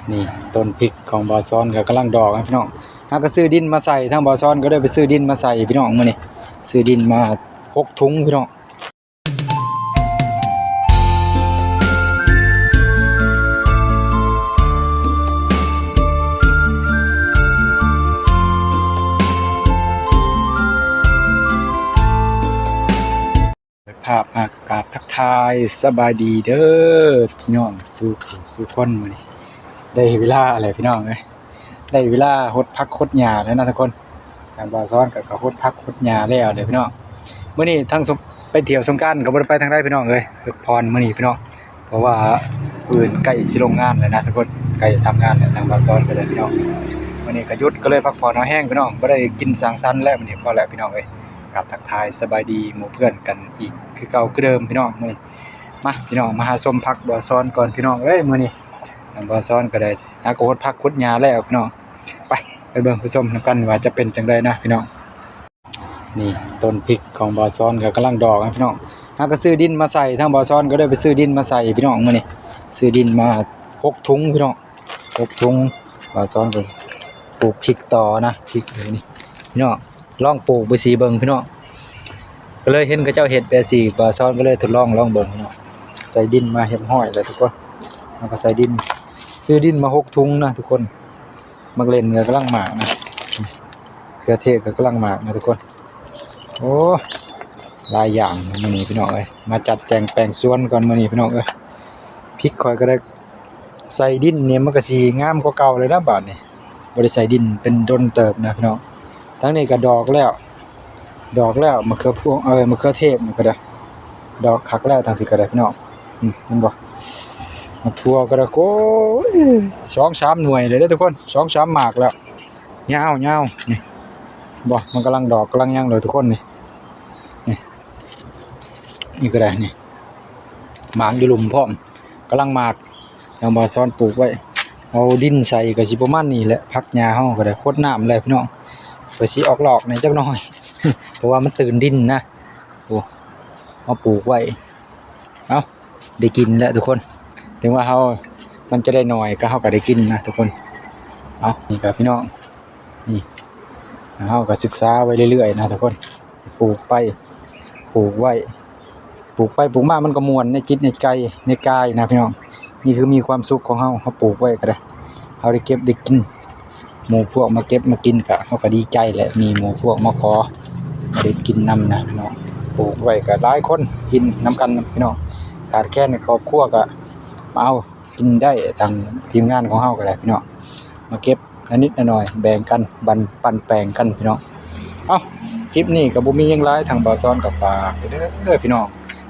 นี่ต้นพริกของบ่อซ้อนก็กำลังดอกนะพี่น้องหาก็ซื้อดินมาใส่ทางบ่อซ้อนก็ได้ไปซื้อดินมาใส่พี่น้องมื้อนี้ซื้อดินมา6ถุงพี่น้องภาพอากาศทักทายสบายดีเด้อพี่น้องสู่คนมื้อนี้ได้เวลาอะไรพี่น้องเอ้ยได้เวลาหดพักหดหญ้าแล้วนะทุกคนทางบ่อซ้อนก็หดพักหดหญ้าแล้วเด้อพี่น้องมื้อนี้ทั้งไปเที่ยวสงกรานต์ก็บ่ได้ไปทางใดพี่น้องเอ้ยพักผ่อนมื้อนี้พี่น้องเพราะว่าอื่นใกล้สิลงงานแล้วนะทุกคนใกล้ทำงานแล้วทางบ่อซ้อนก็ได้พี่น้องมื้อนี้ก็หยุดก็เลยพักผ่อนเอาแห้งพี่น้องบ่ได้กินสังสรรค์แล้วมื้อนี้พอแล้วพี่น้องเอ้ยกับทักทายสบายดีหมู่เพื่อนกันอีกคือเก่าคือเดิมพี่น้องมื้อนี้มาพี่น้องมาหาชมพักบ่อซ้อนก่อนพี่น้องเอ้ยมื้อนี้ทางบ่อซ้อนก็ได้หาก็หดพักหดหญ้าแล้วพี่น้องไปเบิ่งไปชมนำกันว่าจะเป็นจังไดนะพี่น้องนี่ต้นพริกของบ่อซ้อนก็กำลังดอกนะพี่น้องหาก็ซื้อดินมาใส่ทางบ่อซ้อนก็ได้ไปซื้อดินมาใส่พี่น้องมื้อนี้ซื้อดินมา6ถุงพี่น้อง6ถุงบ่อซ้อนก็ปลูกพริกต่อนะพริกเลยนี่พี่น้องลองปลูกไปสีเบิ่งพี่น้องก็เลยเห็นเขาเจ้าเฮ็ดแบบสีบ่อซ้อนก็เลยทดลองเบิ่งพี่น้องใส่ดินมาเฮ็ดห้อยเลยทุกคนแล้วก็ใส่ดินซื้อดินมา6ถุงนะทุกคนมักเล่นก็กำลังหมากนะเครือเทศก็กำลังหมากนะทุกคนโอ้หลายอย่างมื้อนี้พี่น้องเอ้ยมาจัดแจงแปลงสวนก่อนมื้อนี้พี่น้องเอ้ยพริกข่อยก็ได้ใส่ดินเนี่ยมันก็สิงามกว่าเก่าเลยนะบาดนี้บ่ได้ใส่ดินเป็นดนเติบนะพี่น้องทั้งนี้ก็ดอกแล้วมะเขือพวงมะเขือเทศนี่ก็ได้ดอกคักแล้วทางพี่ก็ได้พี่น้องเห็นบ่มาทั่วก็ได้โอ้ย 2-3 หน่วยเลยเด้อทุกคน 2-3 หมากแล้วยาวนี่บ่มันกำลังดอกกำลังยังเลยทุกคนนี่ก็ได้นี่หมากอยู่หลุมพร้อมกำลังหมากทางบ่อซ้อนปลูกไว้เอาดินใส่ก็สิประมาณนี้แหละพักหญ้าเฮาก็ได้โคตรน้ำเลยพี่น้องก็สิออกหลอกในจักหน่อย เพราะว่ามันตื่นดินนะโอ้เอาปลูกไว้เอาได้กินแล้วทุกคนถึงว่ามันจะได้หน่อยก็เฮาก็ได้กินนะทุกคนเอานี่ครับพี่น้องนี่เฮาก็ศึกษาไว้เรื่อยๆนะทุกคนปลูกไว้ปลูกมามันก็ม่วนในจิตในใจในกายนะพี่น้องนี่คือมีความสุขของเฮาปลูกไว้ก็ได้เฮาได้เก็บได้กินหมู่พวกมาเก็บมากินก็เฮาก็ดีใจแหละมีหมู่พวกมาขอได้กินนำนะพี่น้องปลูกไว้ก็หลายคนกินนำกันพี่น้องขาดแค่ในครอบครัวก็มาเอากินได้ทางทีมงานของเฮาก็ได้พี่น้องมาเก็บนิดหน่อยแบ่งกันปันแปลงกันพี่น้องเอ้าคลิปนี้ก็บ่มีหยังหลายทางบ่อซ้อนก็ฝากเด้อพี่น้อง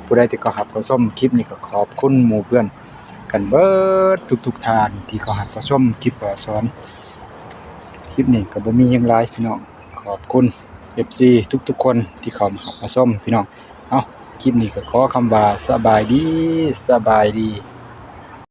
ผู้ใดที่เขาหับเขาส้มคลิปนี้ก็ขอบคุณหมู่เพื่อนกันเบิดทุกท่านที่เขาหับเขาส้มคลิปบ่อซ้อนคลิปนี้ก็บ่มีหยังหลายพี่น้องขอบคุณ FC ทุกคนที่เขามาหับมาส้มพี่น้องเอ้าคลิปนี้ก็ขอคำว่าสบายดี